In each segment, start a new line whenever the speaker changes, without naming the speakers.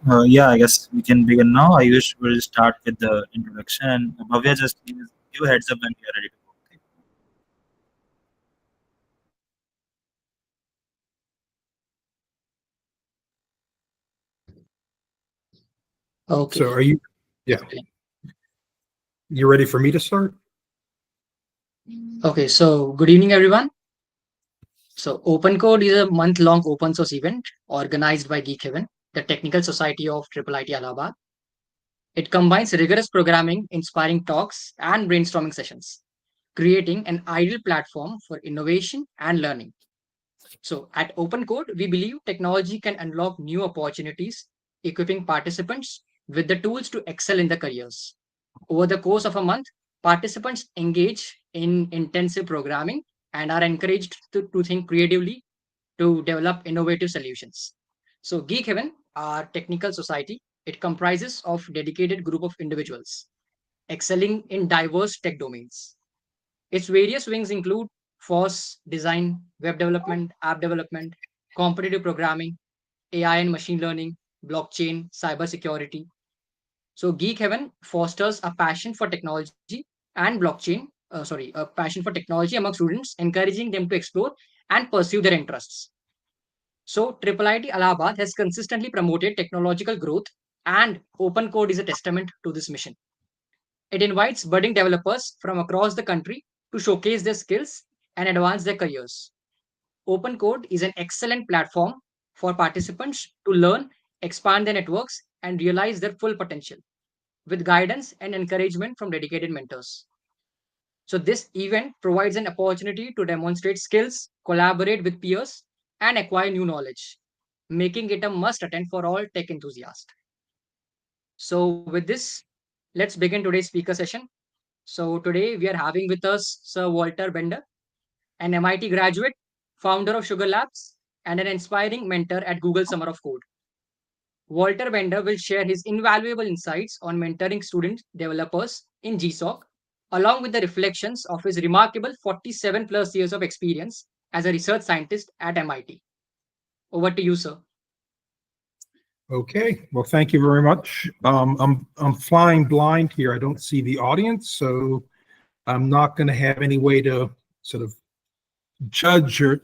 Yeah, I guess we can begin now. I wish we'll start with the introduction. And Bhavya, just please give a heads up when we are ready to go. Okay?
Okay.
So are you, yeah, you ready for me to start?
Okay. So good evening, everyone. So OpenCode is a month-long open source event organized by Geek Heaven, the Technical Society of IIIT Allahabad. It combines rigorous programming, inspiring talks, and brainstorming sessions, creating an ideal platform for innovation and learning. So at OpenCode, we believe technology can unlock new opportunities, equipping participants with the tools to excel in their careers. Over the course of a month, participants engage in intensive programming and are encouraged to think creatively to develop innovative solutions. So Geek Heaven, our technical society, it comprises of dedicated group of individuals excelling in diverse tech domains. Its various wings include FOSS, design, web development, app development, competitive programming, AI and machine learning, blockchain, cybersecurity. So Geek Heaven fosters a passion for technology and a passion for technology among students, encouraging them to explore and pursue their interests. So IIIT Allahabad has consistently promoted technological growth, and open code is a testament to this mission. It invites budding developers from across the country to showcase their skills and advance their careers. Open Code is an excellent platform for participants to learn, expand their networks, and realize their full potential with guidance and encouragement from dedicated mentors. So, this event provides an opportunity to demonstrate skills, collaborate with peers, and acquire new knowledge, making it a must attend for all tech enthusiasts. So, with this, let's begin today's speaker session. So, today we are having with us Sir Walter Bender, an MIT graduate, founder of Sugar Labs, and an inspiring mentor at Google Summer of Code. Walter Bender will share his invaluable insights on mentoring student developers in GSoC, along with the reflections of his remarkable 47 plus years of experience as a research scientist at MIT. Over to you, sir.
Okay, well, thank you very much. I'm flying blind here. I don't see the audience, so I'm not going to have any way to sort of judge or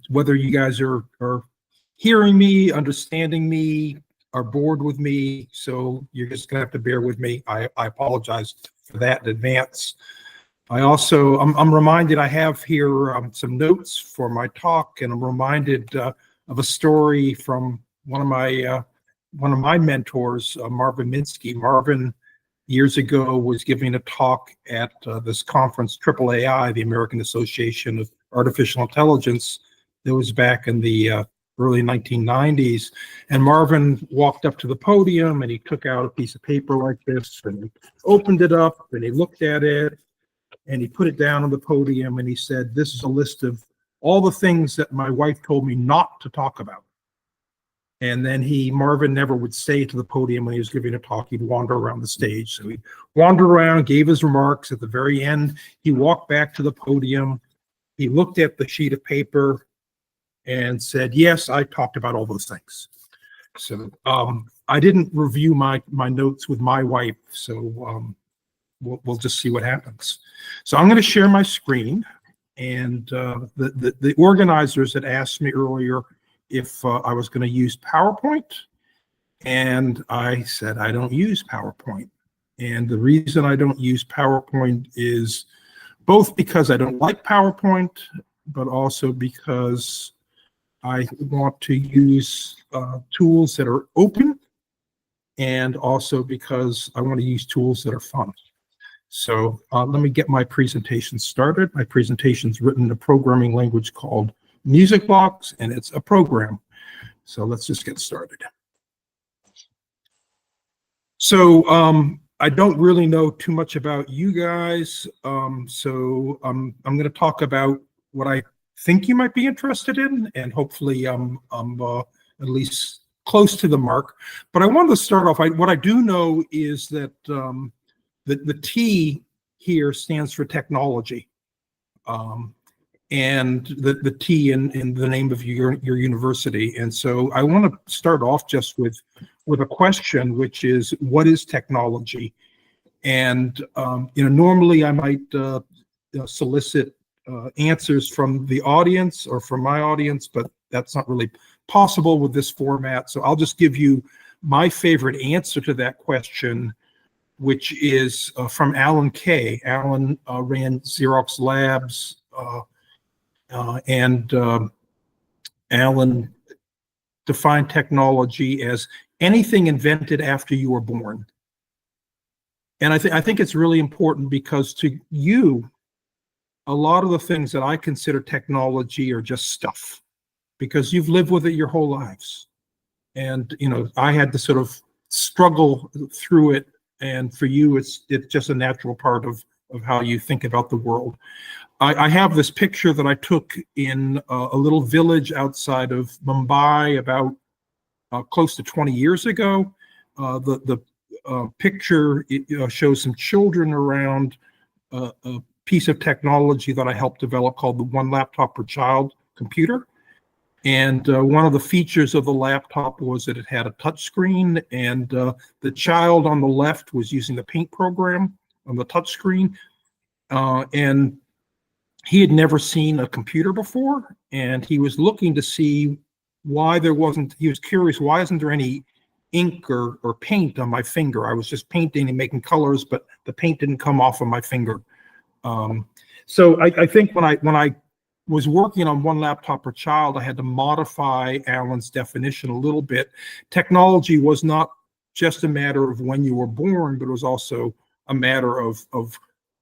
whether you guys are hearing me, understanding me, are bored with me. So you're just going to have to bear with me. I apologize for that in advance. I'm reminded I have here some notes for my talk, and I'm reminded of a story from one of my mentors, Marvin Minsky. Marvin, years ago, was giving a talk at this conference, AAAI, the American Association of Artificial Intelligence. That was back in the early 1990s. And Marvin walked up to the podium and he took out a piece of paper like this and opened it up and he looked at it and he put it down on the podium and he said, "This is a list of all the things that my wife told me not to talk about." And then Marvin never would stay to the podium when he was giving a talk. He'd wander around the stage. So he wandered around, gave his remarks. At the very end, he walked back to the podium. He looked at the sheet of paper and said, "Yes, I talked about all those things." So I didn't review my notes with my wife. So we'll just see what happens. So I'm going to share my screen. And the organizers had asked me earlier if I was going to use PowerPoint, and I said I don't use PowerPoint. And the reason I don't use PowerPoint is both because I don't like PowerPoint, but also because I want to use tools that are open, and also because I want to use tools that are fun. So let me get my presentation started. My presentation is written in a programming language called MusicBox, and it's a program. So let's just get started. So I don't really know too much about you guys. So I'm going to talk about what I think you might be interested in, and hopefully I'm at least close to the mark. But I wanted to start off, what I do know is that the T here stands for technology. And the T in the name of your university. And so I want to start off just with with a question, which is, what is technology? And normally I might solicit answers from the audience or from my audience, but that's not really possible with this format. So I'll just give you my favorite answer to that question, which is from Alan Kay. Alan ran Xerox Labs, and Alan defined technology as anything invented after you were born. And I think it's really important, because to you, a lot of the things that I consider technology are just stuff, because you've lived with it your whole lives. And I had to sort of struggle through it, and for you, it's just a natural part of how you think about the world. I have this picture that I took in a little village outside of Mumbai about close to 20 years ago. The picture shows some children around a piece of technology that I helped develop called the One Laptop Per Child computer. And one of the features of the laptop was that it had a touch screen, and the child on the left was using the paint program on the touch screen. And he had never seen a computer before, and he was looking to see why there wasn't, he was curious, why isn't there any ink or paint on my finger? I was just painting and making colors, but the paint didn't come off of my finger. So I think when I was working on One Laptop Per Child, I had to modify Alan's definition a little bit. Technology was not just a matter of when you were born, but it was also a matter of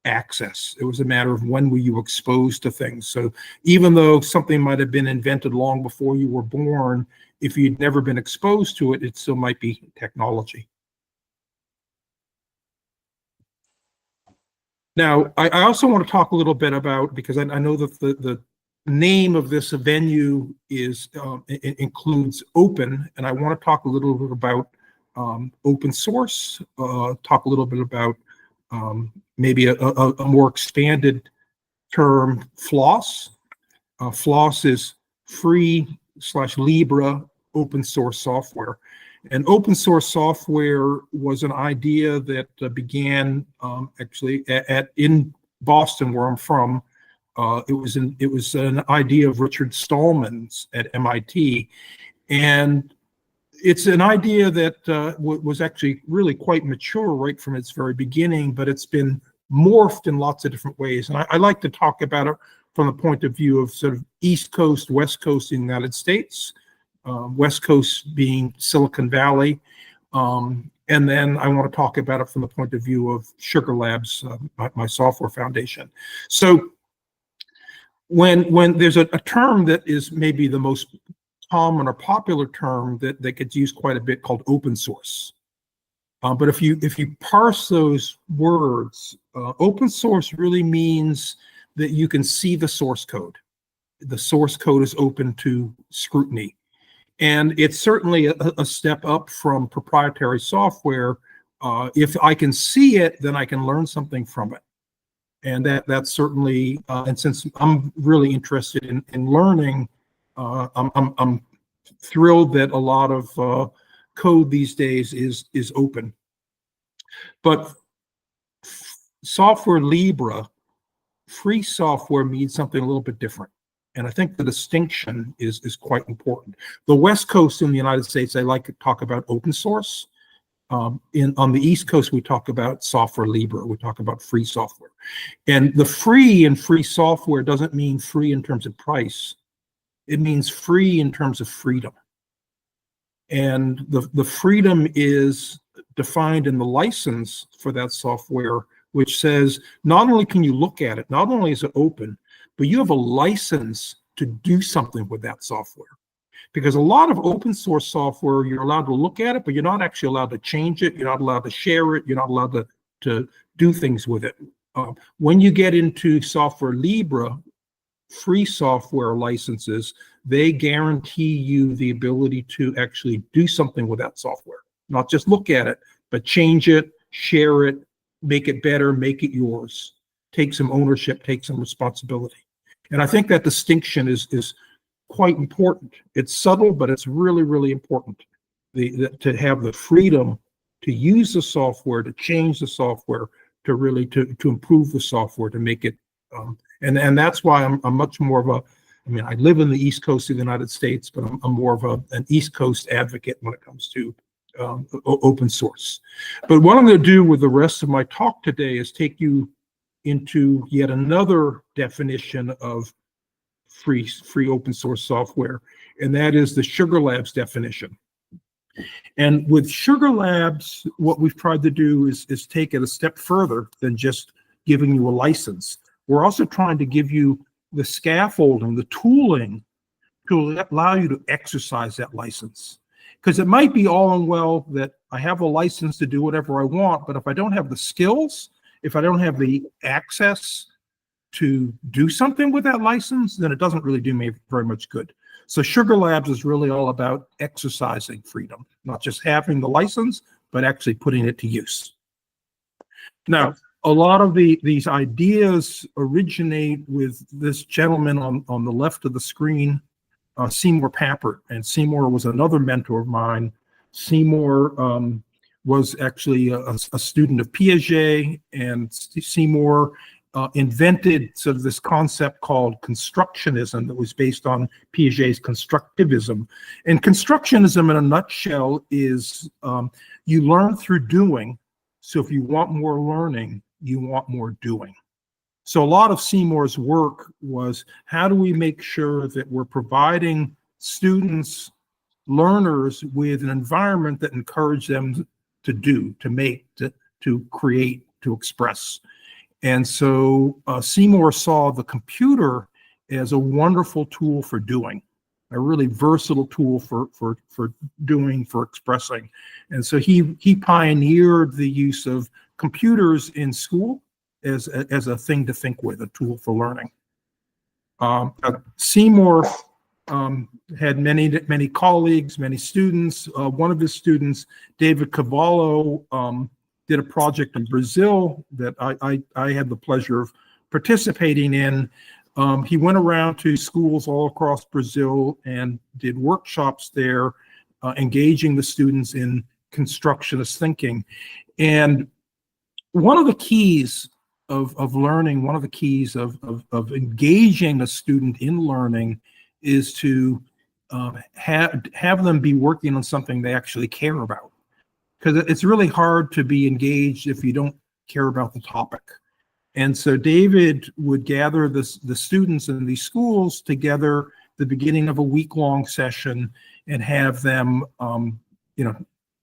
access. It was a matter of when were you exposed to things. So even though something might have been invented long before you were born, if you'd never been exposed to it, it still might be technology. Now, I also want to talk a little bit about, because I know that the name of this venue is it includes open, and I want to talk a little bit about open source, talk a little bit about maybe a more expanded term, FLOSS. FLOSS is free/Libre open source software. And open source software was an idea that began actually in Boston, where I'm from. It was an idea of Richard Stallman's at MIT, and it's an idea that was actually really quite mature right from its very beginning, but it's been morphed in lots of different ways. And I like to talk about it from the point of view of sort of East Coast, West Coast in the United States, West Coast being Silicon Valley. And then I want to talk about it from the point of view of Sugar Labs, my software foundation. So when there's a term that is maybe the most common or popular term that gets used quite a bit, called open source. But if you parse those words, open source really means that you can see the source code. The source code is open to scrutiny. And it's certainly a step up from proprietary software. If I can see it, then I can learn something from it. And that's certainly, and since I'm really interested in learning, I'm thrilled that a lot of code these days is open. But software Libre, free software, means something a little bit different. And I think the distinction is quite important. The West Coast in the United States, they like to talk about open source. On the East Coast, we talk about software Libre. We talk about free software. And the free in free software doesn't mean free in terms of price. It means free in terms of freedom. And the freedom is defined in the license for that software, which says not only can you look at it, not only is it open, but you have a license to do something with that software. Because a lot of open source software, you're allowed to look at it, but you're not actually allowed to change it. You're not allowed to share it. You're not allowed to do things with it. When you get into software Libre, free software licenses, they guarantee you the ability to actually do something with that software. Not just look at it, but change it, share it, make it better, make it yours. Take some ownership, take some responsibility. And I think that distinction is quite important. It's subtle, but it's really, really important. to have the freedom to use the software, to change the software, to really to improve the software, to make it. And that's why I'm much more of a. I mean, I live in the East Coast of the United States, but I'm more of an East Coast advocate when it comes to open source. But what I'm going to do with the rest of my talk today is take you into yet another definition of free open source software, and that is the Sugar Labs definition. And with Sugar Labs, what we've tried to do is take it a step further than just giving you a license. We're also trying to give you the scaffolding, the tooling to allow you to exercise that license. Because it might be all and well that I have a license to do whatever I want, but if I don't have the skills, if I don't have the access to do something with that license, then it doesn't really do me very much good. So Sugar Labs is really all about exercising freedom, not just having the license, but actually putting it to use. Now, a lot of these ideas originate with this gentleman on the left of the screen, Seymour Papert. And Seymour was another mentor of mine. Seymour was actually a student of Piaget, and Seymour invented sort of this concept called constructionism that was based on Piaget's constructivism. And constructionism in a nutshell is you learn through doing. So if you want more learning, you want more doing. So a lot of Seymour's work was, how do we make sure that we're providing students, learners, with an environment that encourages them to do, to make, to create, to express. And so Seymour saw the computer as a wonderful tool for doing, a really versatile tool for doing, for expressing. And so he pioneered the use of computers in school as a thing to think with, a tool for learning. Seymour had many colleagues, many students. One of his students, David Cavallo, did a project in Brazil that I had the pleasure of participating in. He went around to schools all across Brazil and did workshops there, engaging the students in constructionist thinking. And one of the keys of learning, one of the keys of engaging a student in learning is to have them be working on something they actually care about. Because it's really hard to be engaged if you don't care about the topic. And so David would gather the students in these schools together at the beginning of a week-long session and have them,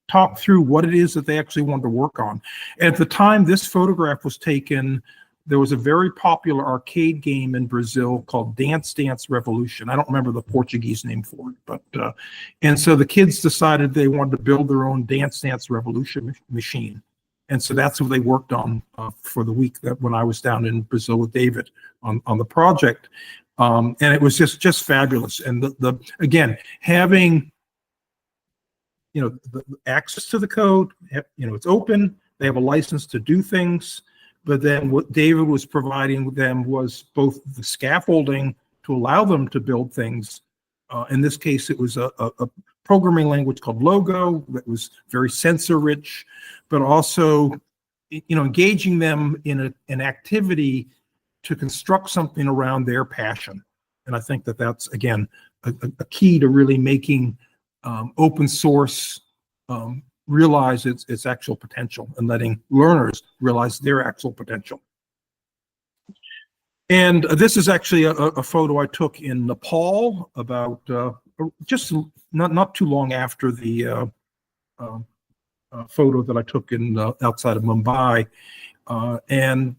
talk through what it is that they actually wanted to work on. At the time this photograph was taken, there was a very popular arcade game in Brazil called Dance Dance Revolution. I don't remember the Portuguese name for it, but and so the kids decided they wanted to build their own Dance Dance Revolution machine. And so that's what they worked on for the week that when I was down in Brazil with David on the project. And it was just fabulous. And again, having the access to the code, it's open, they have a license to do things, but then what David was providing them was both the scaffolding to allow them to build things. In this case, it was a programming language called Logo that was very sensor rich, but also engaging them in an activity to construct something around their passion. And I think that that's, again, a key to really making open source realize its actual potential and letting learners realize their actual potential. And this is actually a photo I took in Nepal about just not too long after the photo that I took in outside of Mumbai. And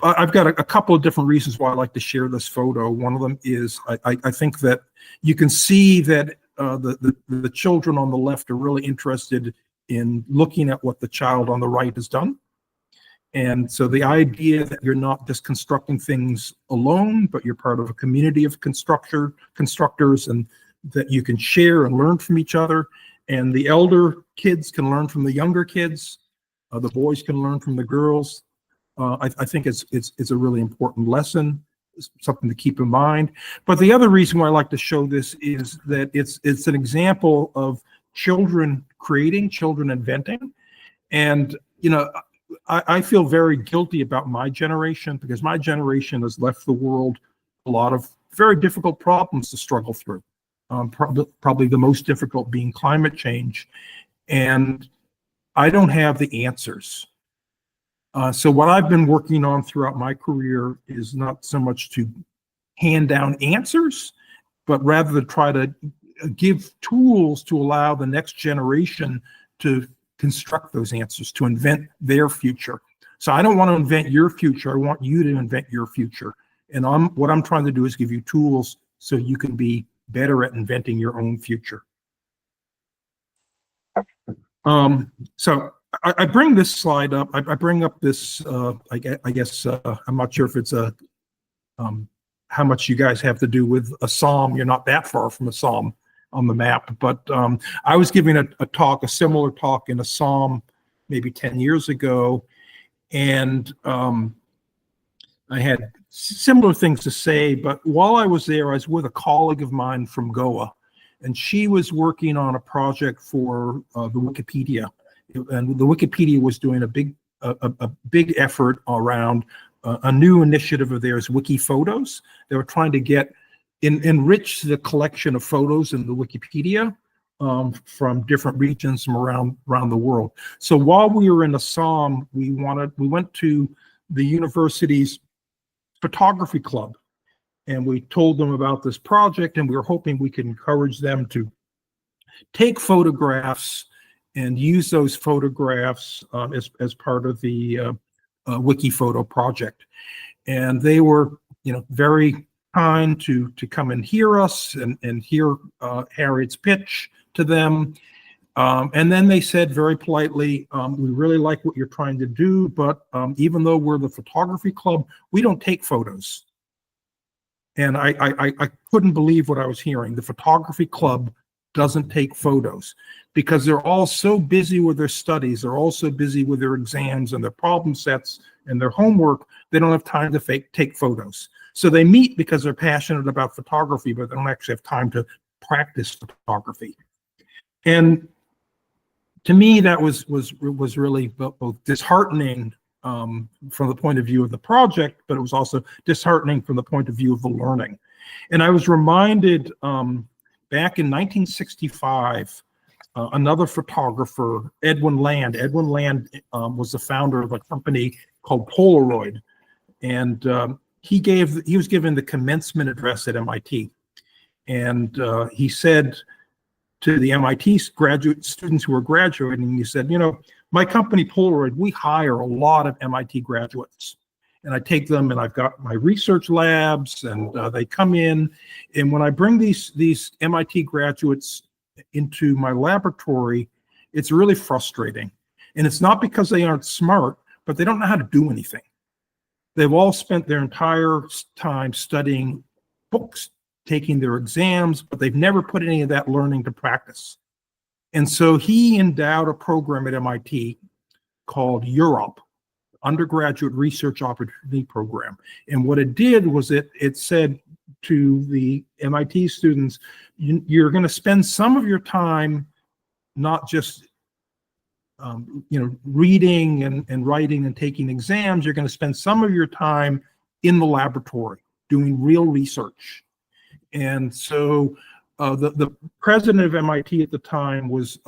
I've got a couple of different reasons why I like to share this photo. One of them is I think that you can see that the children on the left are really interested in looking at what the child on the right has done. And so the idea that you're not just constructing things alone, but you're part of a community of constructors, and that you can share and learn from each other. And the elder kids can learn from the younger kids. The boys can learn from the girls. I think it's a really important lesson, something to keep in mind. But the other reason why I like to show this is that it's an example of children creating, children inventing. And, you know, I feel very guilty about my generation, because my generation has left the world a lot of very difficult problems to struggle through. Probably the most difficult being climate change. And I don't have the answers. So what I've been working on throughout my career is not so much to hand down answers, but rather to try to give tools to allow the next generation to construct those answers, to invent their future. So I don't want to invent your future. I want you to invent your future. And what I'm trying to do is give you tools so you can be better at inventing your own future. So I bring this slide up. I bring up this, I guess, I'm not sure if it's how much you guys have to do with a psalm. You're not that far from a psalm on the map, but I was giving a similar talk in a psalm maybe 10 years ago, and I had similar things to say, but while I was there, I was with a colleague of mine from Goa, and she was working on a project for the Wikipedia, and the Wikipedia was doing a big effort around a new initiative of theirs, Wikiphotos. They were trying to enrich the collection of photos in the Wikipedia from different regions from around the world. So while we were in Assam, we went to the university's photography club, and we told them about this project, and we were hoping we could encourage them to take photographs and use those photographs as part of the Wikiphoto project. And they were, very kind to come and hear us and hear Harriet's pitch to them. And then they said very politely, we really like what you're trying to do, but even though we're the photography club, we don't take photos. And I couldn't believe what I was hearing. The photography club doesn't take photos because they're all so busy with their studies. They're all so busy with their exams and their problem sets and their homework. They don't have time to take photos. So they meet because they're passionate about photography, but they don't actually have time to practice photography. And to me, that was really both disheartening from the point of view of the project, but it was also disheartening from the point of view of the learning. And I was reminded back in 1965, another photographer, Edwin Land. Edwin Land was the founder of a company called Polaroid, and he was given the commencement address at MIT, and he said to the MIT graduate students who were graduating, he said, my company Polaroid, we hire a lot of MIT graduates, and I take them and I've got my research labs, and they come in, and when I bring these MIT graduates into my laboratory, it's really frustrating. And it's not because they aren't smart, but they don't know how to do anything. They've all spent their entire time studying books, taking their exams, but they've never put any of that learning to practice. And so he endowed a program at MIT called UROP, Undergraduate Research Opportunity Program. And what it did was it said to the MIT students, you're going to spend some of your time not just reading and writing and taking exams. You're going to spend some of your time in the laboratory doing real research. And so the president of MIT at the time was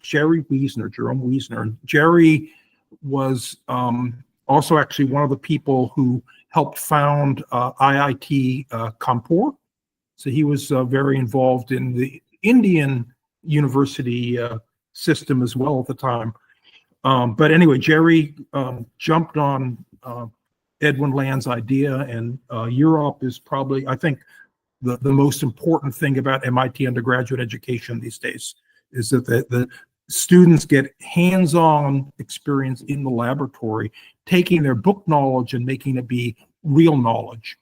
Jerome Wiesner. And Jerry was also actually one of the people who helped found IIT Kanpur. So he was very involved in the Indian university system as well at the time. But anyway, Jerry jumped on Edwin Land's idea, and Europe is probably, I think, the most important thing about MIT undergraduate education these days is that the students get hands-on experience in the laboratory, taking their book knowledge and making it be real knowledge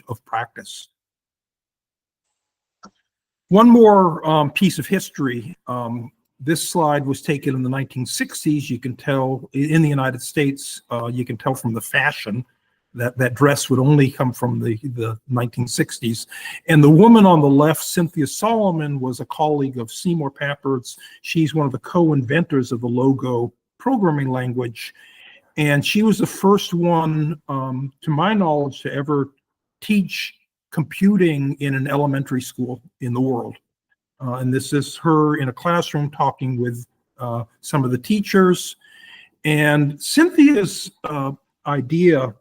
of practice. One more piece of history. This slide was taken in the 1960s. You can tell in the United States, you can tell from the fashion. That dress would only come from the 1960s. And the woman on the left, Cynthia Solomon, was a colleague of Seymour Papard's. She's one of the co-inventors of the Logo programming language. And she was the first one, to my knowledge, to ever teach computing in an elementary school in the world. And this is her in a classroom talking with some of the teachers. And Cynthia's idea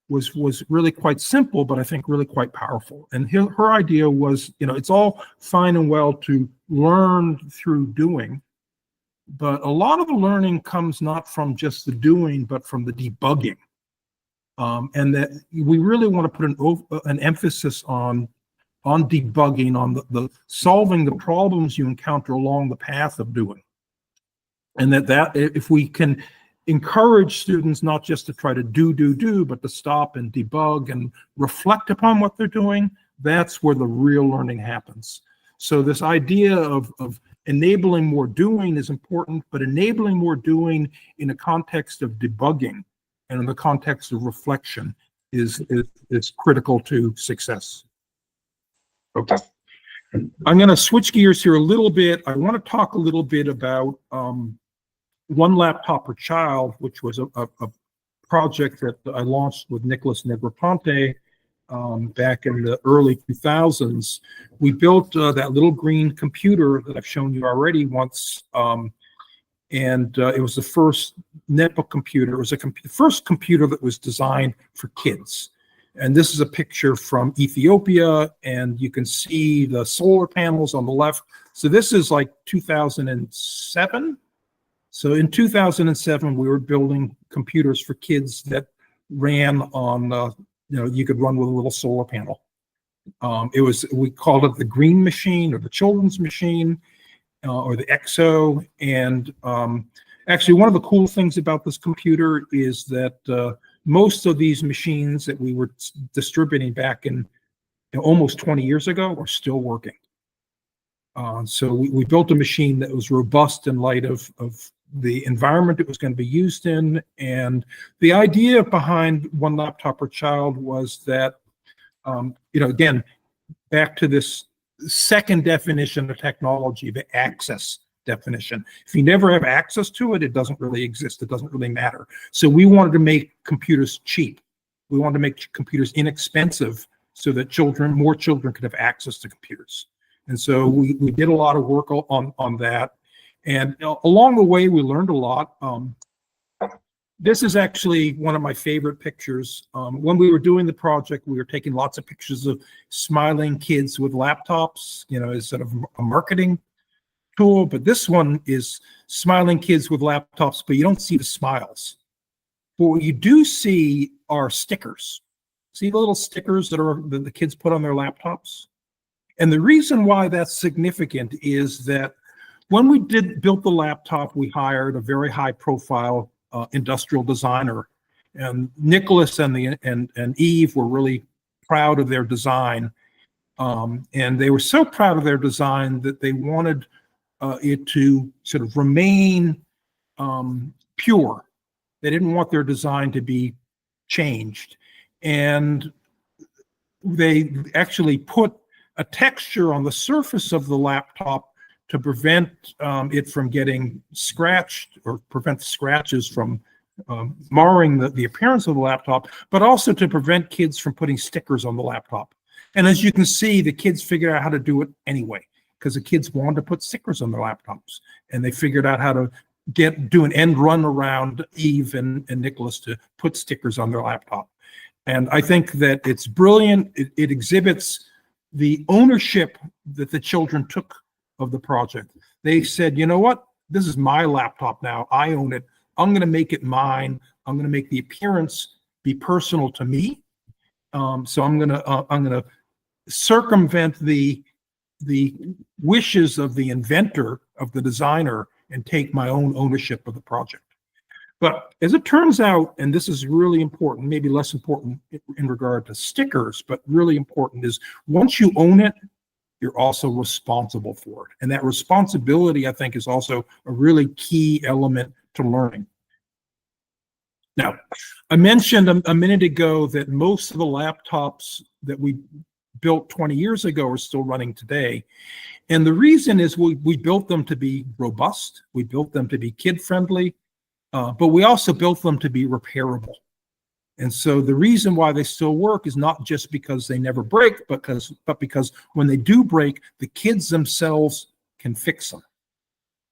was really quite simple, but I think really quite powerful. And her idea was, it's all fine and well to learn through doing, but a lot of the learning comes not from just the doing, but from the debugging. And that we really want to put an emphasis on debugging, on the solving the problems you encounter along the path of doing. And that if we can encourage students not just to try to do, but to stop and debug and reflect upon what they're doing, that's where the real learning happens. So this idea of enabling more doing is important, but enabling more doing in a context of debugging and in the context of reflection is critical to success. Okay. I'm going to switch gears here a little bit. I want to talk a little bit about One Laptop Per Child, which was a project that I launched with Nicholas Negroponte back in the early 2000s. We built that little green computer that I've shown you already once, and it was the first netbook computer. It was the first computer that was designed for kids. And this is a picture from Ethiopia, and you can see the solar panels on the left. So this is like 2007. So in 2007, we were building computers for kids that ran on, you could run with a little solar panel. We called it the green machine or the children's machine or the EXO. And actually, one of the cool things about this computer is that most of these machines that we were distributing back in almost 20 years ago are still working. So we built a machine that was robust in light of the environment it was going to be used in. And the idea behind One Laptop Per Child was that, again, back to this second definition of technology, the access definition. If you never have access to it, it doesn't really exist. It doesn't really matter. So we wanted to make computers cheap. We wanted to make computers inexpensive so that more children could have access to computers. And so we did a lot of work on that. And along the way, we learned a lot. This is actually one of my favorite pictures. When we were doing the project, we were taking lots of pictures of smiling kids with laptops, as sort of a marketing tool. But this one is smiling kids with laptops, but you don't see the smiles. But what you do see are stickers. See the little stickers that the kids put on their laptops? And the reason why that's significant is that when we built the laptop, we hired a very high-profile industrial designer, and Nicholas and Eve were really proud of their design, and they were so proud of their design that they wanted it to sort of remain pure. They didn't want their design to be changed, and they actually put a texture on the surface of the laptop to prevent it from getting scratched or prevent scratches from marring the appearance of the laptop, but also to prevent kids from putting stickers on the laptop. And as you can see, the kids figured out how to do it anyway, because the kids wanted to put stickers on their laptops. And they figured out how to do an end run around Eve and Nicholas to put stickers on their laptop. And I think that it's brilliant. It exhibits the ownership that the children took of the project. They said, you know what? This is my laptop now. I own it. I'm going to make it mine. I'm going to make the appearance be personal to me. So I'm going to circumvent the wishes of the inventor, of the designer, and take my own ownership of the project. But as it turns out, and this is really important, maybe less important in regard to stickers, but really important, is once you own it, you're also responsible for it. And that responsibility, I think, is also a really key element to learning. Now, I mentioned a minute ago that most of the laptops that we built 20 years ago are still running today. And the reason is we built them to be robust, we built them to be kid-friendly, but we also built them to be repairable. And so the reason why they still work is not just because they never break, but because when they do break, the kids themselves can fix them.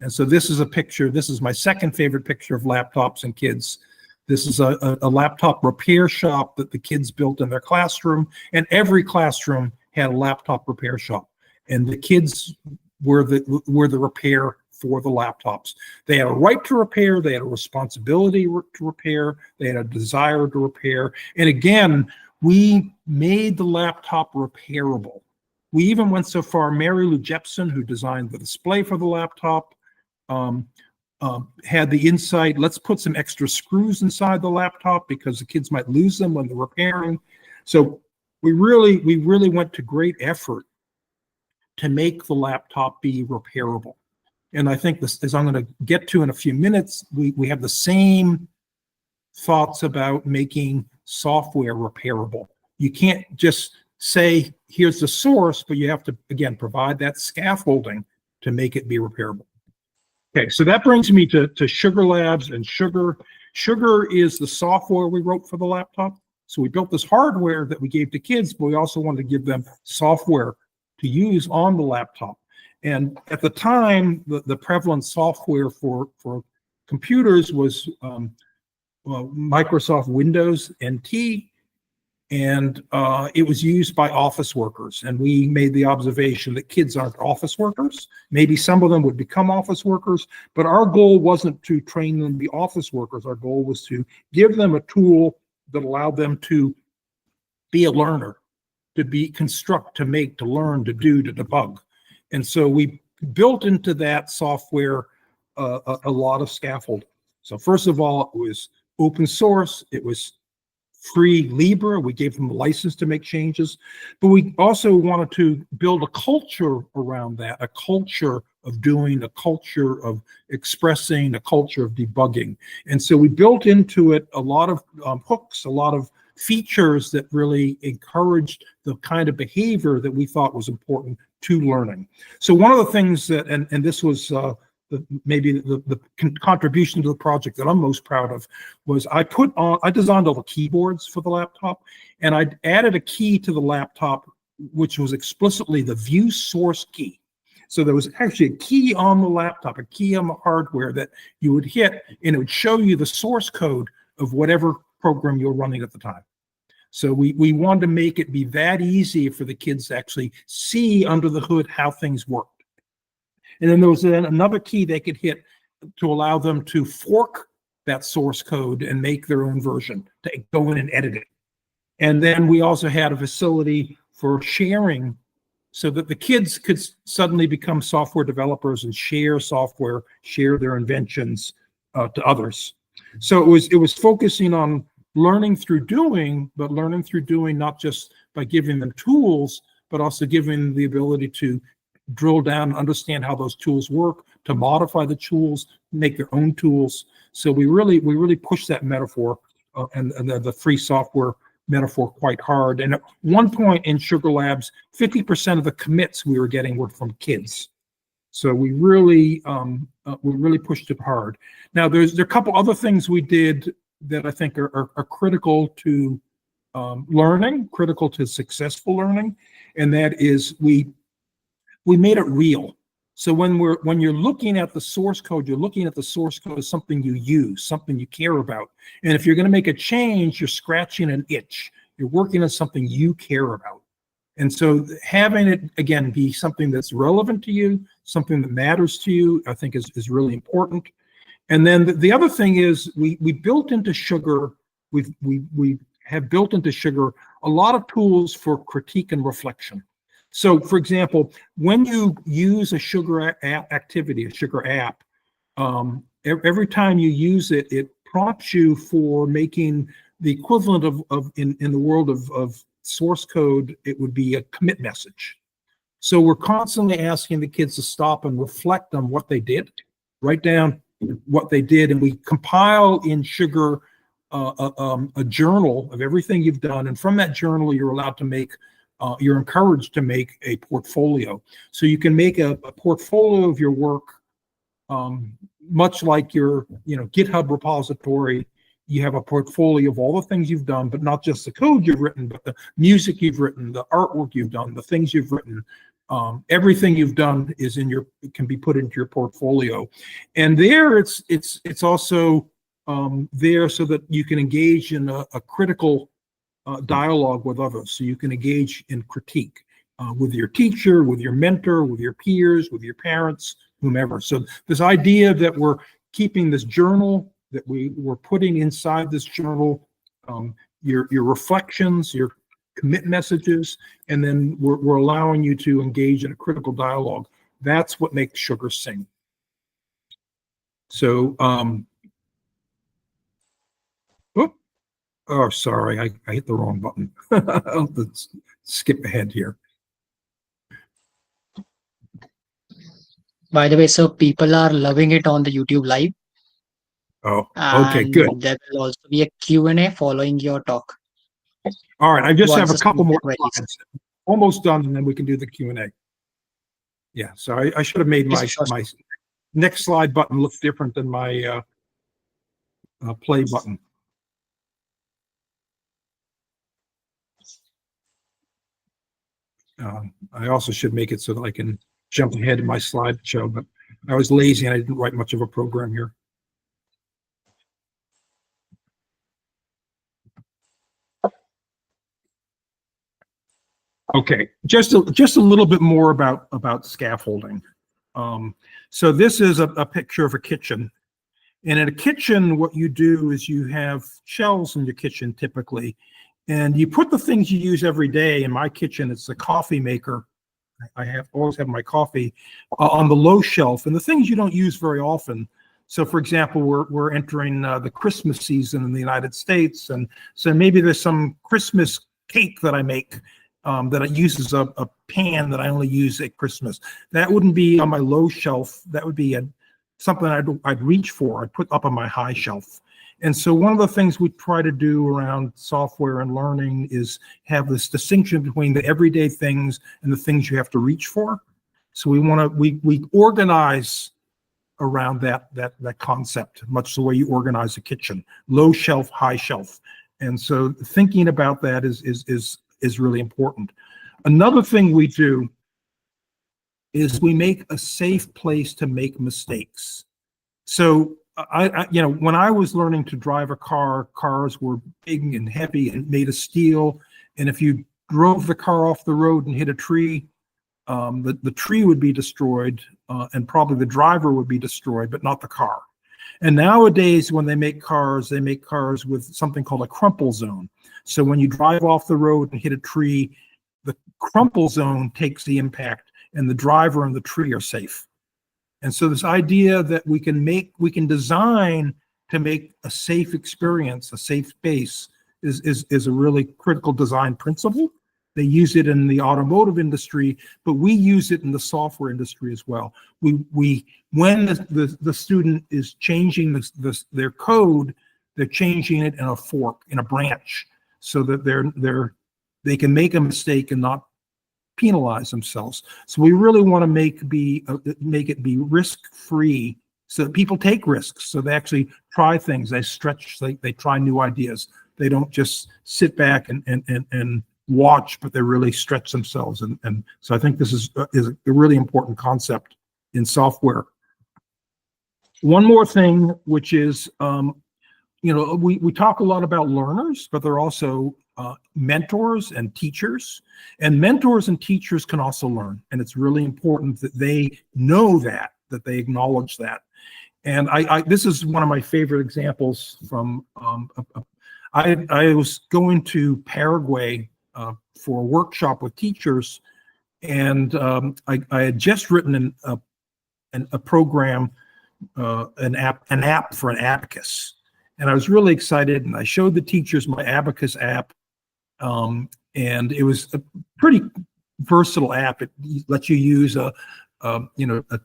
And so this is a picture, this is my second favorite picture of laptops and kids. This is a laptop repair shop that the kids built in their classroom, and every classroom had a laptop repair shop. And the kids were the repair for the laptops. They had a right to repair, they had a responsibility to repair, they had a desire to repair. And again, we made the laptop repairable. We even went so far, Mary Lou Jepson, who designed the display for the laptop, had the insight, let's put some extra screws inside the laptop because the kids might lose them when they're repairing. So we really went to great effort to make the laptop be repairable. And I think this, as I'm going to get to in a few minutes, we have the same thoughts about making software repairable. You can't just say, here's the source, but you have to, again, provide that scaffolding to make it be repairable. Okay, so that brings me to Sugar Labs, and Sugar is the software we wrote for the laptop. So we built this hardware that we gave to kids, but we also wanted to give them software to use on the laptop. And at the time, the prevalent software for computers was Microsoft Windows NT, and it was used by office workers. And we made the observation that kids aren't office workers. Maybe some of them would become office workers, but our goal wasn't to train them to be office workers. Our goal was to give them a tool that allowed them to be a learner, to be construct, to make, to learn, to do, to debug. And so we built into that software a lot of scaffolding. So first of all, it was open source. It was free Libre. We gave them a license to make changes. But we also wanted to build a culture around that, a culture of doing, a culture of expressing, a culture of debugging. And so we built into it a lot of hooks, a lot of features that really encouraged the kind of behavior that we thought was important to learning. So one of the things that, and this was maybe the contribution to the project that I'm most proud of, was I designed all the keyboards for the laptop, and I added a key to the laptop, which was explicitly the view source key. So there was actually a key on the laptop, a key on the hardware that you would hit, and it would show you the source code of whatever program you're running at the time. So we wanted to make it be that easy for the kids to actually see under the hood how things worked. And then there was another key they could hit to allow them to fork that source code and make their own version, to go in and edit it. And then we also had a facility for sharing so that the kids could suddenly become software developers and share software, share their inventions to others. So it was focusing on learning through doing, but learning through doing not just by giving them tools, but also giving them the ability to drill down and understand how those tools work, to modify the tools, make their own tools. So we really push that metaphor and the free software metaphor quite hard. And at one point in Sugar Labs, 50% of the commits we were getting were from kids. So we really pushed it hard. Now there are a couple other things we did that I think are critical to learning, critical to successful learning, and that is we made it real. So when you're looking at the source code, you're looking at the source code as something you use, something you care about. And if you're going to make a change, you're scratching an itch. You're working on something you care about. And so having it, again, be something that's relevant to you, something that matters to you, I think is really important. And then the other thing is we built into Sugar, we have built into Sugar a lot of tools for critique and reflection. So for example, when you use a Sugar activity, a Sugar app, every time you use it, it prompts you for making the equivalent of in the world of source code, it would be a commit message. So we're constantly asking the kids to stop and reflect on what they did, write down what they did, and we compile in Sugar a journal of everything you've done, and from that journal, you're allowed to make, you're encouraged to make a portfolio. So you can make a portfolio of your work, much like your, GitHub repository. You have a portfolio of all the things you've done, but not just the code you've written, but the music you've written, the artwork you've done, the things you've written. Everything you've done is can be put into your portfolio, and there it's also there so that you can engage in a critical dialogue with others. So you can engage in critique with your teacher, with your mentor, with your peers, with your parents, whomever. So this idea that we're keeping this journal, that we're putting inside this journal your reflections, your commit messages, and then we're allowing you to engage in a critical dialogue. That's what makes sugar sing. So, oh, sorry, I hit the wrong button. Let's skip ahead here.
By the way, so people are loving it on the YouTube live.
Oh, okay, good.
There will also be a Q&A following your talk.
All right, I just have
Once
a couple more
queries.
slides. Almost done, and then we can do the Q&A. Yeah, so I should have made my next slide button look different than my play button. I also should make it so that I can jump ahead in my slideshow, but I was lazy and I didn't write much of a program here. Okay, just a little bit more about scaffolding. So this is a picture of a kitchen. And in a kitchen, what you do is you have shelves in your kitchen typically, and you put the things you use every day. In my kitchen, it's the coffee maker. I always have my coffee on the low shelf, and the things you don't use very often. So, for example, we're entering the Christmas season in the United States, and so maybe there's some Christmas cake that I make that it uses a pan that I only use at Christmas. That wouldn't be on my low shelf. That would be something I'd reach for. I'd put up on my high shelf. And so one of the things we try to do around software and learning is have this distinction between the everyday things and the things you have to reach for. So we organize around that concept, much the way you organize a kitchen: low shelf, high shelf. And so thinking about that is really important. Another thing we do is we make a safe place to make mistakes. So when I was learning to drive a car, cars were big and heavy and made of steel. And if you drove the car off the road and hit a tree, the tree would be destroyed, and probably the driver would be destroyed, but not the car. And nowadays, when they make cars with something called a crumple zone. So when you drive off the road and hit a tree, the crumple zone takes the impact, and the driver and the tree are safe. And so this idea that we can design to make a safe experience, a safe space, is a really critical design principle. They use it in the automotive industry, but we use it in the software industry as well. When the student is changing their code, they're changing it in a fork, in a branch, so that they can make a mistake and not penalize themselves. So we really want to make it be risk-free, so that people take risks. So they actually try things, they stretch, they try new ideas. They don't just sit back and watch, but they really stretch themselves. And so I think this is a really important concept in software. One more thing, which is, we talk a lot about learners, but they're also mentors and teachers. And mentors and teachers can also learn. And it's really important that they know that they acknowledge that. And this is one of my favorite examples from, I was going to Paraguay for a workshop with teachers, and I had just written a program, an app for an abacus, and I was really excited. And I showed the teachers my abacus app, and it was a pretty versatile app. It lets you use a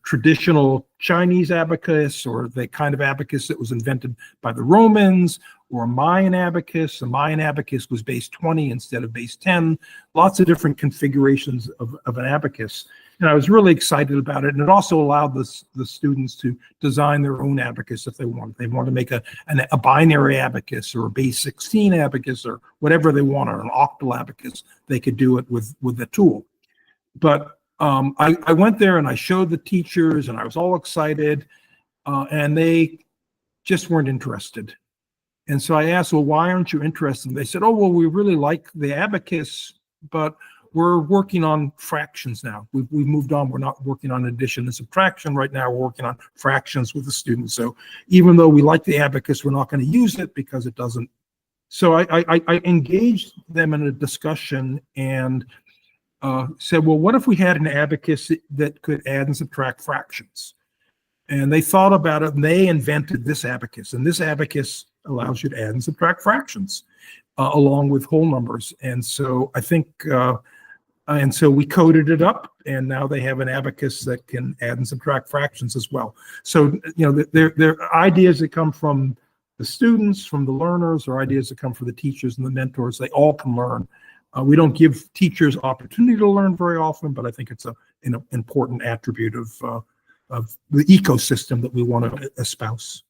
traditional Chinese abacus, or the kind of abacus that was invented by the Romans, or a Mayan abacus. A Mayan abacus was base 20 instead of base 10. Lots of different configurations of an abacus. And I was really excited about it. And it also allowed the students to design their own abacus if they want. They want to make a binary abacus or a base 16 abacus or whatever they want, or an octal abacus. They could do it with the tool. But I went there and I showed the teachers and I was all excited, and they just weren't interested. And so I asked, well, why aren't you interested? And they said, oh, well, we really like the abacus, but we're working on fractions now. We've moved on. We're not working on addition and subtraction right now. We're working on fractions with the students. So even though we like the abacus, we're not going to use it because it doesn't. So I engaged them in a discussion and said, well, what if we had an abacus that could add and subtract fractions? And they thought about it and they invented this abacus. And this abacus allows you to add and subtract fractions along with whole numbers. And so I think, and so we coded it up, and now they have an abacus that can add and subtract fractions as well. So, you know, they're ideas that come from the students, from the learners, or ideas that come from the teachers and the mentors. They all can learn. We don't give teachers opportunity to learn very often, but I think it's an important attribute of the ecosystem that we want to espouse.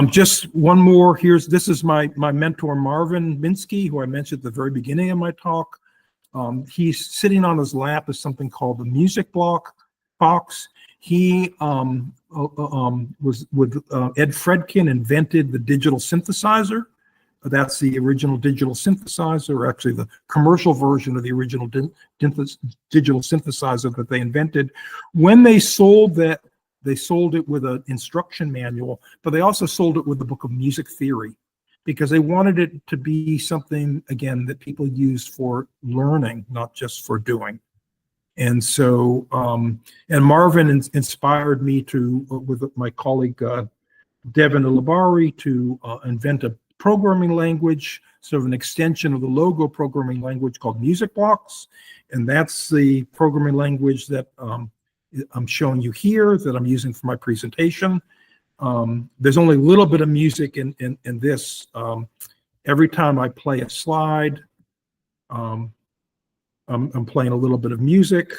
Just one more. This is my mentor, Marvin Minsky, who I mentioned at the very beginning of my talk. He's sitting on his lap is something called the music block box. He was with Ed Fredkin, invented the digital synthesizer. That's the original digital synthesizer, or actually the commercial version of the original digital synthesizer that they invented. When they sold that, they sold it with an instruction manual, but they also sold it with the book of music theory, because they wanted it to be something, again, that people used for learning, not just for doing. And so, and Marvin inspired me to, with my colleague Devin Alabari, to invent a programming language, sort of an extension of the Logo programming language called Music Blocks. And that's the programming language that I'm showing you here, that I'm using for my presentation. There's only a little bit of music in this. Every time I play a slide, I'm playing a little bit of music,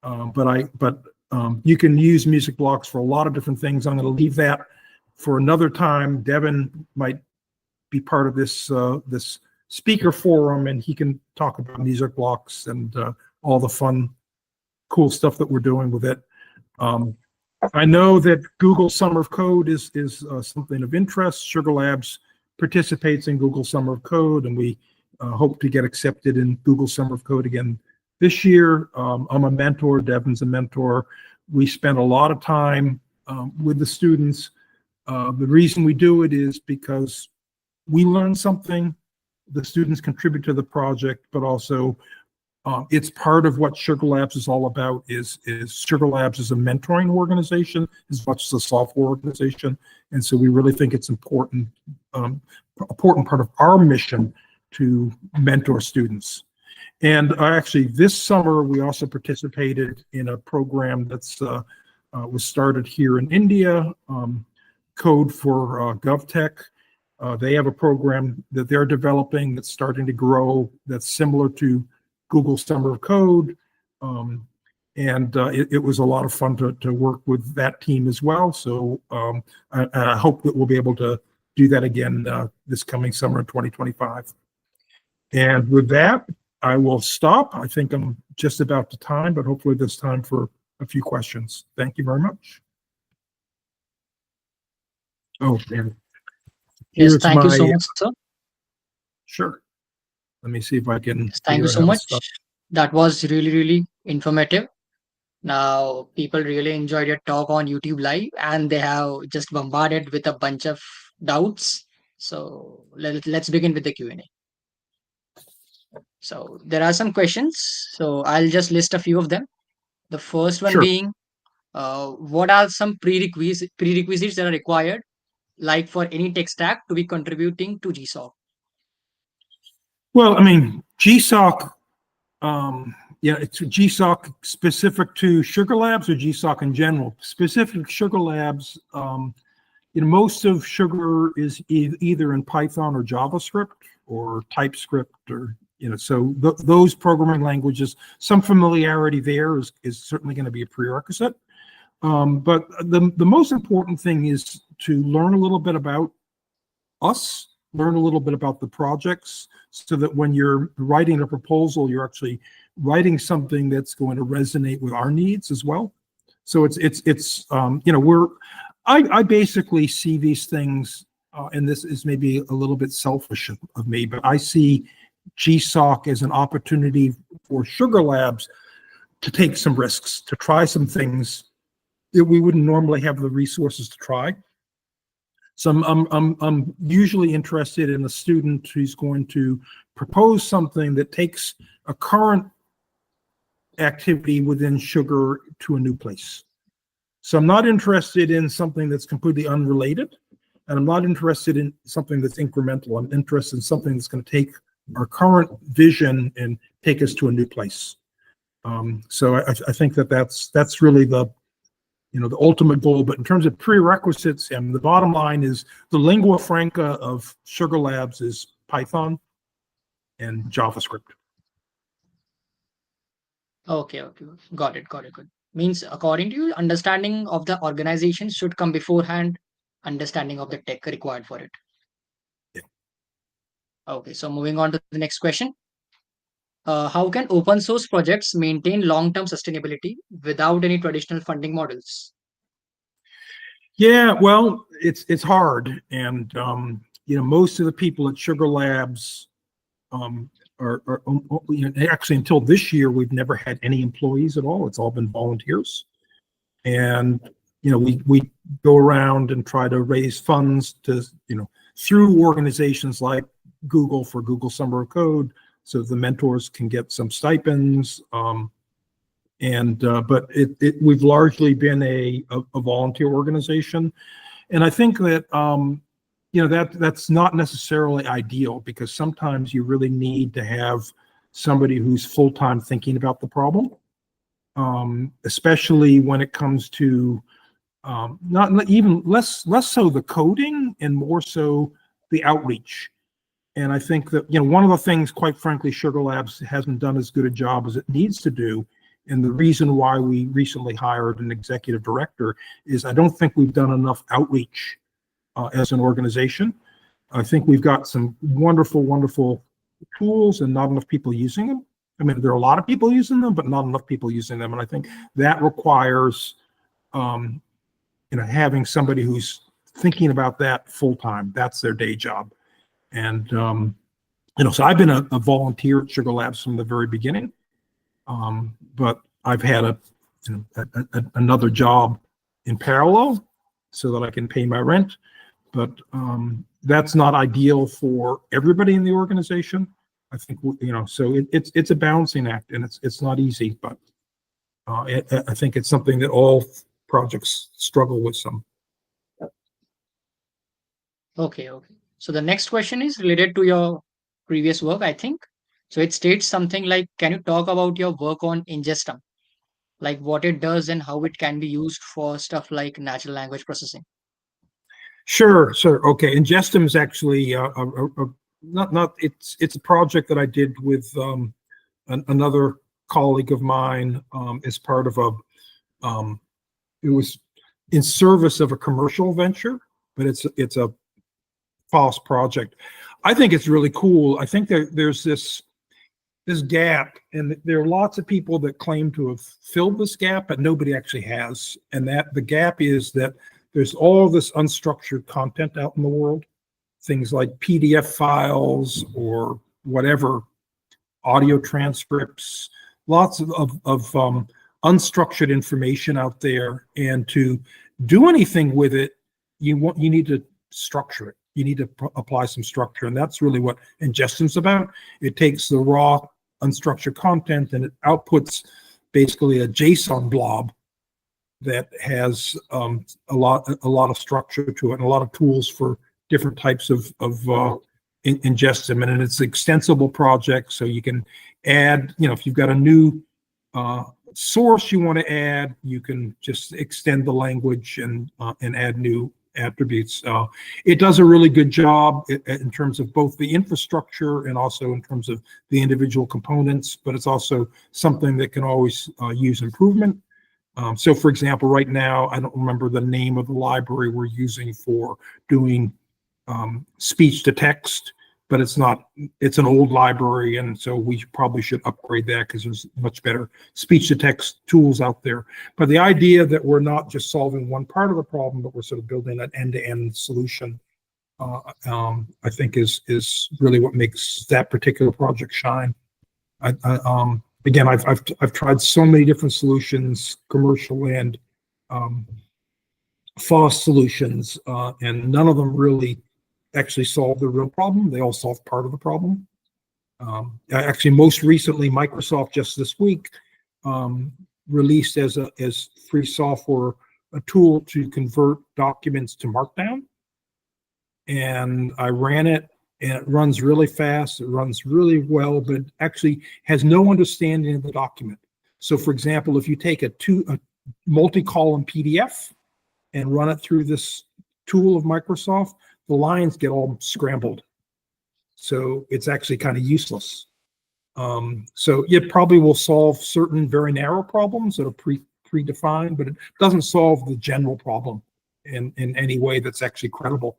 but you can use music blocks for a lot of different things. I'm going to leave that for another time. Devin might be part of this this speaker forum, and he can talk about music blocks and all the fun, cool stuff that we're doing with it. I know that Google Summer of Code is something of interest. Sugar Labs participates in Google Summer of Code, and we hope to get accepted in Google Summer of Code again this year. I'm a mentor, Devin's a mentor. We spend a lot of time with the students. The reason we do it is because we learn something, the students contribute to the project, but also it's part of what Sugar Labs is all about. Is Sugar Labs is a mentoring organization as much as a software organization, and so we really think it's important part of our mission to mentor students. And actually, this summer we also participated in a program that's was started here in India, Code for GovTech. They have a program that they're developing that's starting to grow, that's similar to Google Summer of Code, and it was a lot of fun to work with that team as well. So I hope that we'll be able to do that again this coming summer in 2025. And with that, I will stop. I think I'm just about to time, but hopefully there's time for a few questions. Thank you very much. Oh, man.
Yes, thank you so much, sir.
Sure. Let me see if I can.
Thank you so much. That was really, really informative. Now, people really enjoyed your talk on YouTube Live, and they have just bombarded with a bunch of doubts. So let's begin with the Q&A. So there are some questions. So I'll just list a few of them. The first one being, what are some prerequisites that are required, like for any tech stack, to be contributing to GSoC?
Well, I mean, GSoC, yeah, it's GSoC specific to Sugar Labs or GSoC in general. Specific to Sugar Labs, most of Sugar is either in Python or JavaScript or TypeScript, or so those programming languages, some familiarity there is certainly going to be a prerequisite. But the most important thing is to learn a little bit about us, learn a little bit about the projects, so that when you're writing a proposal, you're actually writing something that's going to resonate with our needs as well. So I basically see these things, and this is maybe a little bit selfish of me, but I see GSoC as an opportunity for Sugar Labs to take some risks, to try some things that we wouldn't normally have the resources to try. So I'm usually interested in a student who's going to propose something that takes a current activity within Sugar to a new place. So I'm not interested in something that's completely unrelated, and I'm not interested in something that's incremental. I'm interested in something that's going to take our current vision and take us to a new place. So I think that's really the ultimate goal. But in terms of prerequisites, and the bottom line is the lingua franca of Sugar Labs is Python and JavaScript.
Okay, got it. Good. Means according to you, understanding of the organization should come beforehand, understanding of the tech required for it.
Yeah.
Okay, so moving on to the next question. How can open source projects maintain long-term sustainability without any traditional funding models?
Yeah, well, it's hard, and most of the people at Sugar Labs are actually, until this year, we've never had any employees at all. It's all been volunteers, and we go around and try to raise funds to through organizations like Google for Google Summer of Code, so the mentors can get some stipends. But we've largely been a volunteer organization, and I think that that's not necessarily ideal, because sometimes you really need to have somebody who's full-time thinking about the problem, especially when it comes to not even less so the coding and more so the outreach. And I think that one of the things, quite frankly, Sugar Labs hasn't done as good a job as it needs to do. And the reason why we recently hired an executive director is I don't think we've done enough outreach as an organization. I think we've got some wonderful, wonderful tools and not enough people using them. I mean, there are a lot of people using them, but not enough people using them. And I think that requires, having somebody who's thinking about that full time. That's their day job. And, so I've been a volunteer at Sugar Labs from the very beginning. But I've had another job in parallel so that I can pay my rent. But that's not ideal for everybody in the organization. I think so it's a balancing act, and it's not easy. But I think it's something that all projects struggle with some.
Okay. So the next question is related to your previous work, I think. So it states something like, can you talk about your work on Ingestum, like what it does and how it can be used for stuff like natural language processing?
Sure. Okay. Ingestum is actually it's a project that I did with another colleague of mine as part of it was in service of a commercial venture, but it's a false project. I think it's really cool. I think there's this gap, and there are lots of people that claim to have filled this gap, but nobody actually has. And that the gap is that there's all this unstructured content out in the world, things like PDF files or whatever, audio transcripts, lots of unstructured information out there. And to do anything with it, you need to structure it. You need to apply some structure, and that's really what Ingestum's about. It takes the raw unstructured content and it outputs basically a JSON blob that has a lot of structure to it and a lot of tools for different types of Ingestum. And it's an extensible project, so you can add, if you've got a new source you want to add, you can just extend the language and add new attributes. It does a really good job in terms of both the infrastructure and also in terms of the individual components, but it's also something that can always use improvement. So for example, right now, I don't remember the name of the library we're using for doing speech to text, but it's an old library, and so we probably should upgrade that because there's much better speech to text tools out there. But the idea that we're not just solving one part of the problem, but we're sort of building an end-to-end solution, I think is really what makes that particular project shine. Again, I've tried so many different solutions, commercial and FOSS solutions, and none of them really actually solve the real problem. They all solve part of the problem. Actually, most recently, Microsoft just this week released as free software a tool to convert documents to Markdown, and I ran it. And it runs really fast, it runs really well, but it actually has no understanding of the document. So for example, if you take a multi-column PDF and run it through this tool of Microsoft, the lines get all scrambled. So it's actually kind of useless. So it probably will solve certain very narrow problems that are predefined, but it doesn't solve the general problem in any way that's actually credible.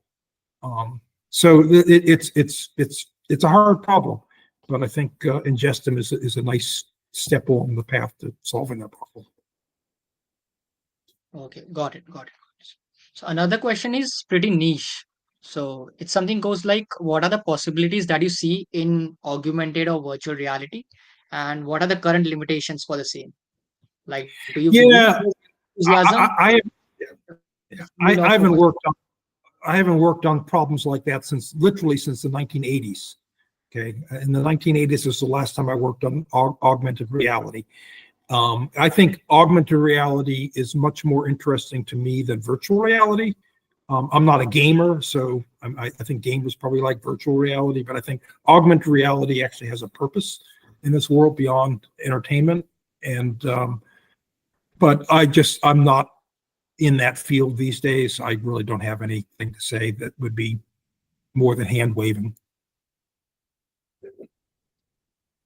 So it's a hard problem, but I think Ingestum is a nice step along the path to solving that problem.
Okay, got it. So another question is pretty niche. So it's something goes like, what are the possibilities that you see in augmented or virtual reality, and what are the current limitations for the same? Like, do you
Yeah,
enthusiasm?
I haven't worked on problems like that literally since the 1980s. Okay, in the 1980s is the last time I worked on augmented reality. I think augmented reality is much more interesting to me than virtual reality. I'm not a gamer, so I think gamers probably like virtual reality, but I think augmented reality actually has a purpose in this world beyond entertainment. And but I'm not in that field these days. I really don't have anything to say that would be more than hand waving.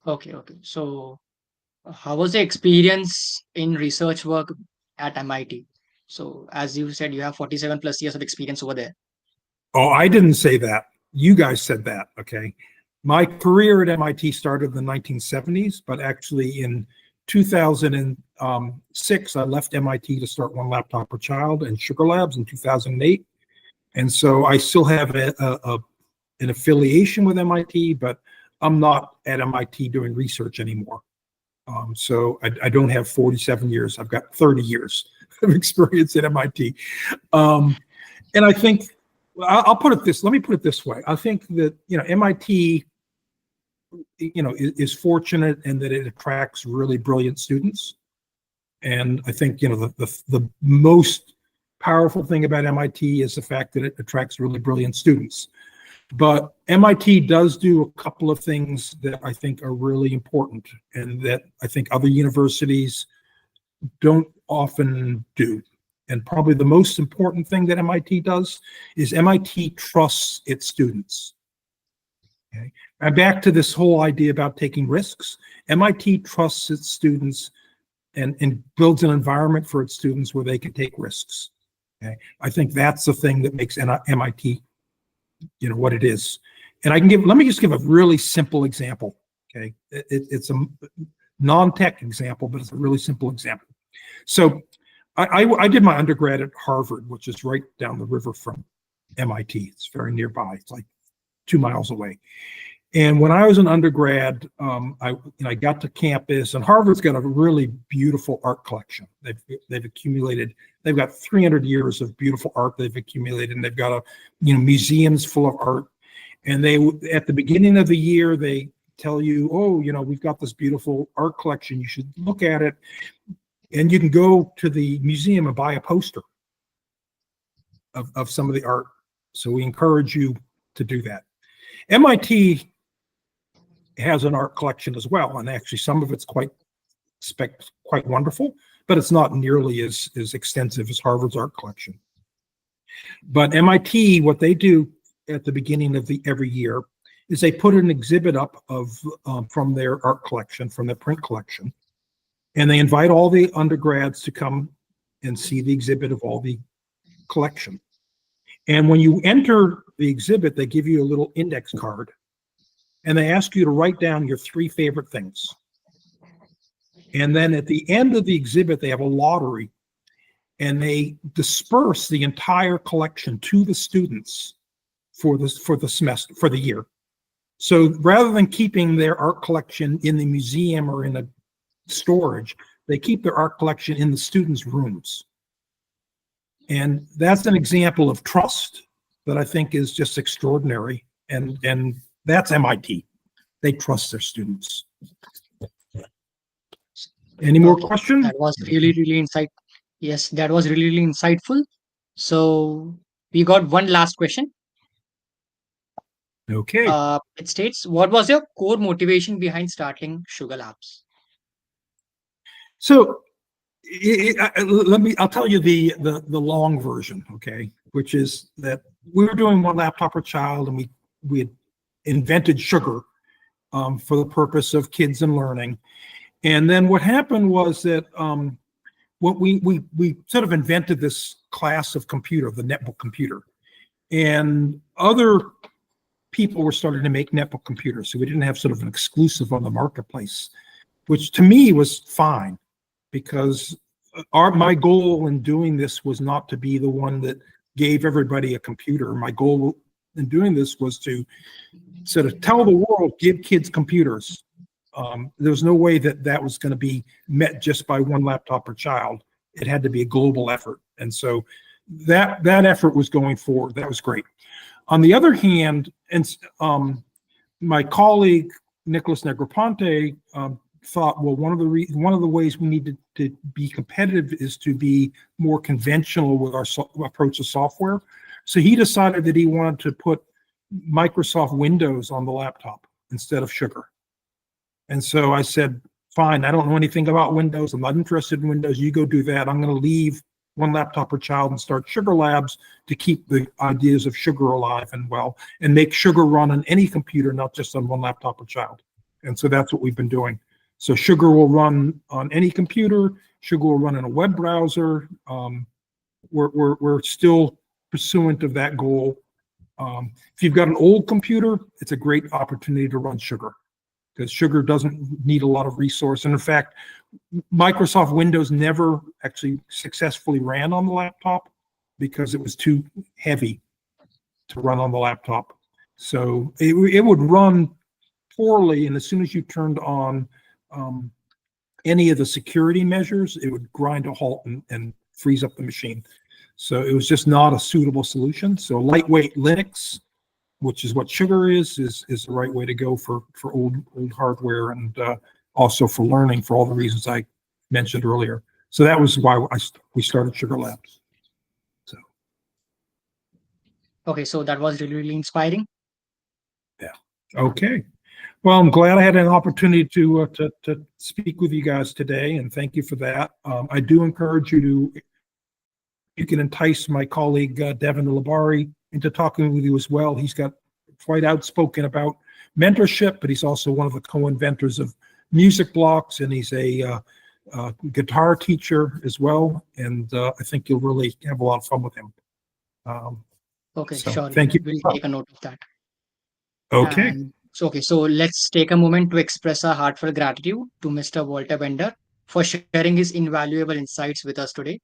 Okay. So how was the experience in research work at MIT? So as you said, you have 47 plus years of experience over there.
Oh, I didn't say that. You guys said that, okay? My career at MIT started in the 1970s, but actually in 2006, I left MIT to start One Laptop Per Child and Sugar Labs in 2008. And so I still have an affiliation with MIT, but I'm not at MIT doing research anymore. So I don't have 47 years. I've got 30 years of experience at MIT. And I think, let me put it this way. I think that, MIT, is fortunate in that it attracts really brilliant students. And I think, the most powerful thing about MIT is the fact that it attracts really brilliant students. But MIT does do a couple of things that I think are really important and that I think other universities don't often do. And probably the most important thing that MIT does is MIT trusts its students. Okay. And back to this whole idea about taking risks, MIT trusts its students and builds an environment for its students where they can take risks. Okay. I think that's the thing that makes MIT, what it is. And let me just give a really simple example. Okay. It's a non-tech example, but it's a really simple example. So I did my undergrad at Harvard, which is right down the river from MIT. It's very nearby. It's like 2 miles away. And when I was an undergrad, I got to campus, and Harvard's got a really beautiful art collection. They've got 300 years of beautiful art they've accumulated, and they've got museums full of art. And at the beginning of the year, they tell you, oh, we've got this beautiful art collection. You should look at it. And you can go to the museum and buy a poster of some of the art. So we encourage you to do that. MIT has an art collection as well, and actually some of it's quite wonderful, but it's not nearly as extensive as Harvard's art collection. But MIT, what they do at the beginning of every year is they put an exhibit up of from their art collection, from their print collection, and they invite all the undergrads to come and see the exhibit of all the collection. And when you enter the exhibit, they give you a little index card, and they ask you to write down your 3 favorite things. And then at the end of the exhibit, they have a lottery, and they disperse the entire collection to the students for the semester, for the year. So rather than keeping their art collection in the museum or in a storage, they keep their art collection in the students' rooms. And that's an example of trust that I think is just extraordinary. And that's MIT. They trust their students. Any more questions?
That was really insightful. Yes, that was really insightful. So we got one last question.
Okay.
It states, what was your core motivation behind starting Sugar Labs?
So I'll tell you the long version, okay, which is that we were doing one laptop per child, and we had invented sugar for the purpose of kids and learning. And then what happened was that what we sort of invented this class of computer, the netbook computer, and other people were starting to make netbook computers, so we didn't have sort of an exclusive on the marketplace, which to me was fine, because my goal in doing this was not to be the one that gave everybody a computer. My goal in doing this was to sort of tell the world, give kids computers. There was no way that was going to be met just by one laptop per child. It had to be a global effort. And so that effort was going forward. That was great. On the other hand, and my colleague, Nicholas Negroponte, thought, well, one of the ways we need to be competitive is to be more conventional with our approach to software. So he decided that he wanted to put Microsoft Windows on the laptop instead of Sugar. And so I said, fine, I don't know anything about Windows. I'm not interested in Windows. You go do that. I'm going to leave one laptop per child and start Sugar Labs to keep the ideas of Sugar alive and well, and make Sugar run on any computer, not just on one laptop per child. And so that's what we've been doing. So Sugar will run on any computer. Sugar will run in a web browser. We're still pursuant of that goal. If you've got an old computer, it's a great opportunity to run Sugar, because Sugar doesn't need a lot of resource. And in fact, Microsoft Windows never actually successfully ran on the laptop because it was too heavy to run on the laptop. So it would run poorly, and as soon as you turned on any of the security measures, it would grind to halt and freeze up the machine. So it was just not a suitable solution. So lightweight Linux, which is what Sugar is the right way to go for old hardware, and also for learning, for all the reasons I mentioned earlier. So that was why we started Sugar Labs. So.
Okay, so that was really inspiring.
Yeah. Okay. Well, I'm glad I had an opportunity to speak with you guys today, and thank you for that. I do encourage you can entice my colleague Devin Labari into talking with you as well. He's got quite outspoken about mentorship, but he's also one of the co-inventors of Music Blocks, and he's a guitar teacher as well. And I think you'll really have a lot of fun with him.
Okay,
so
sure.
Thank you.
We'll take a note of that.
Okay.
So let's take a moment to express our heartfelt gratitude to Mr. Walter Bender for sharing his invaluable insights with us today.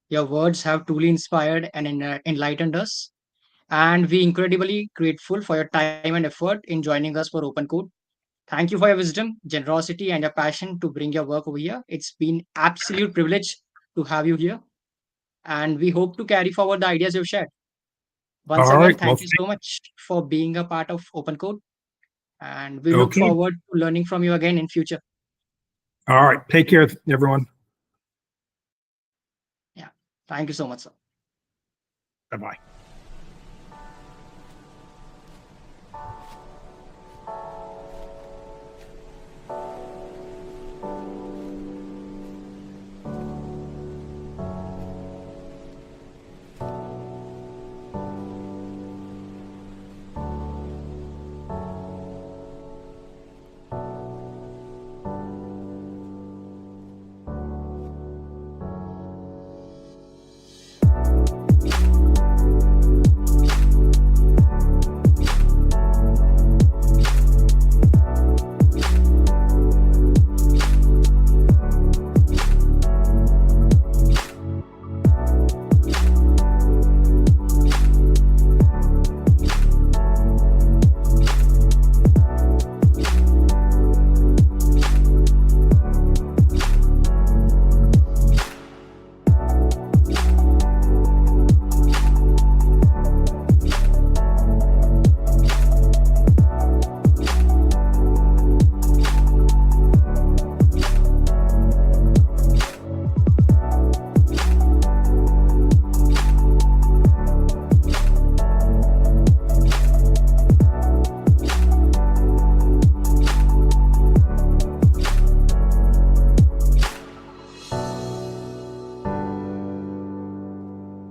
Your words have truly inspired and enlightened us, and we're incredibly grateful for your time and effort in joining us for OpenCode. Thank you for your wisdom, generosity, and your passion to bring your work over here. It's been absolute privilege to have you here, and we hope to carry forward the ideas you've shared. Once
All
again,
right.
thank
Well,
you so much for being a part of OpenCode, and we look
Okay.
forward to learning from you again in future.
All right. Take care, everyone.
Yeah. Thank you so much, sir.
Bye-bye.